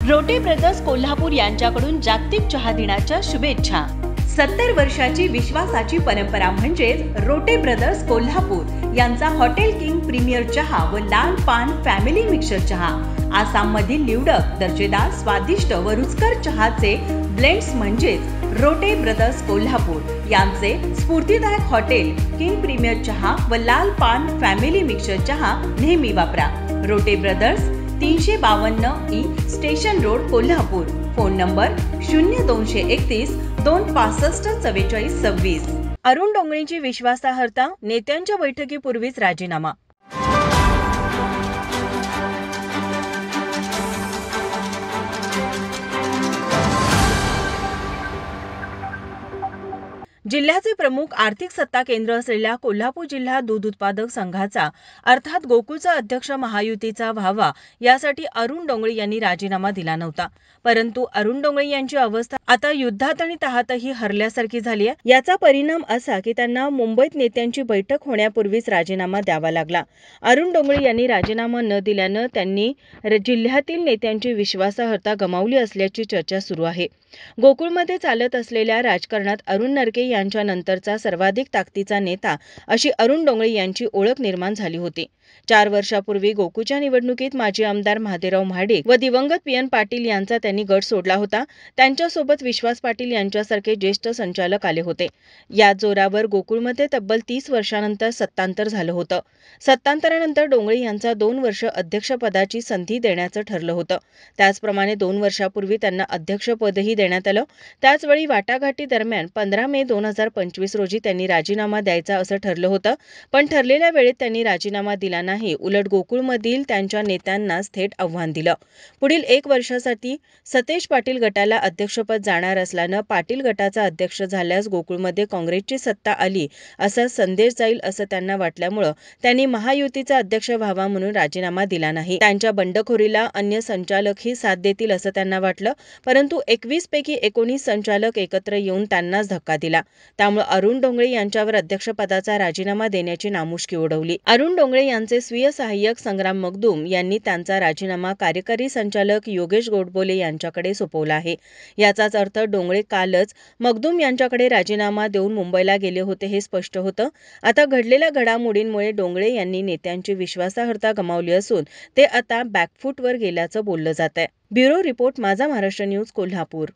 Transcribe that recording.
रोटे brothers Kolhapur यांच्याकडून जागतिक चहा दिनाच्या शुभेच्छा। 70 वर्षाची विश्वासाची परंपरा म्हणजेच रोटे ब्रदर्स कोल्हापूर यांचा हॉटेल किंग प्रीमियर चहा व लाल पान फॅमिली मिक्सर चहा, आसाम मधील निवडक दर्जेदार स्वादिष्ट व रुचकर चहाचे ब्लेंड्स म्हणजेच रोटे ब्रदर्स कोल्हापूर यांचे स्फूर्तिदायक हॉटेल किंग प्रीमियर चहा व लाल पान फॅमिली मिक्सर चहा नेहमी वापरा। Rote brothers 352 E station road Kolhapur. Phone number 0231 265 44 26। Arun डोंगळेंची विश्वासार्हता, नेत्यांच्या बैठकीपूर्वीच राजीनामा। जिल्ह्याचे प्रमुख आर्थिक सत्ता केंद्र असलेल्या कोल्हापूर जिल्हा दूध उत्पादक संघाचा अर्थात गोकुळचा अध्यक्ष महायुतीचा व्हावा यासाठी अरुण डोंगळे यांनी राजीनामा दिला नव्हता। परंतु अरुण डोंगळे यांची अवस्था आता युद्धात आणि तहातही हरल्यासारखी झाली आहे। याचा परिणाम असा की त्यांना मुंबईत नेत्यांची बैठक होण्यापूर्वीच राजीनामा द्यावा लागला। अरुण डोंगळे यांनी राजीनामा न दिल्यानं त्यांनी जिल्ह्यातील नेत्यांची विश्वासार्हता गमावली असल्याची चर्चा सुरू आहे। गोकुळमध्ये चालत असलेल्या राजकारणात अरुण नरके यांच्या नंतरचा सर्वाधिक ताकदीचा नेता अशी अरुण डोंगळे यांची ओळख निर्माण झाली होती। 4 वर्षापूर्वी गोकुळच्या निवडणुकीत माजी आमदार महादेवराव महाडिक व दिवंगत पी.एन. पाटील यांचा त्यांनी गट सोडला होता। त्यांच्यासोबत विश्वास पाटील यांच्यासारखे ज्येष्ठ संचालक आले होते। या जोरावर गोकुळमध्ये तब्बल 30 वर्षांनंतर सत्तांतर झालं होतं। सत्तांतरानंतर डोंगळे यांचा 2 वर्ष अध्यक्षपदाची संधी देण्याचं ठरलं होतं। त्याचप्रमाणे 2 वर्षापूर्वी त्यांना अध्यक्षपदही देण्यात आलं। त्याचवेळी वाटाघाटी दरम्यान 15 मे 2025 रोजी त्यांनी राजीनामा द्यायचा असं ठरलं होतं, पण ठरलेल्या वेळेत त्यांनी राजीनामा दिला नाही। उलट गोकुळमधील त्यांच्या नेत्यांनाच थेट आव्हान दिलं। पुढील 1 वर्षासाठी सतेज पाटील गटाला अध्यक्षपद जाणार असल्यानं पाटील गटाचा अध्यक्ष झाल्यास गोकुळमध्ये काँग्रेसची सत्ता आली असा संदेश जाईल असं त्यांना वाटल्यामुळं त्यांनी महायुतीचा अध्यक्ष व्हावा म्हणून राजीनामा दिला नाही। त्यांच्या बंडखोरीला अन्य संचालकही साथ देतील असं त्यांना वाटलं, परंतु 21 पैकी 19 संचालक एकत्र येऊन त्यांनाच धक्का दिला। त्यामुळे अरुण डोंगळे यांच्यावर अध्यक्षपदाचा राजीनामा देण्याची नामुष्की उडवली। अरुण डोंगळे यांचे स्वीय सहाय्यक संग्राम मगदूम यांनी त्यांचा राजीनामा कार्यकारी संचालक योगेश गोडबोले यांच्याकडे सोपवला आहे। याचाच अर्थ डोंगळे कालच मगदूम यांच्याकडे राजीनामा देऊन मुंबईला गेले होते हे स्पष्ट होतं। आता घडलेल्या घडामोडींमुळे डोंगळे यांनी नेत्यांची विश्वासार्हता गमावली असून ते आता बॅकफूटवर गेल्याचं बोललं जात आहे। ब्युरो रिपोर्ट, माझा महाराष्ट्र न्यूज, कोल्हापूर।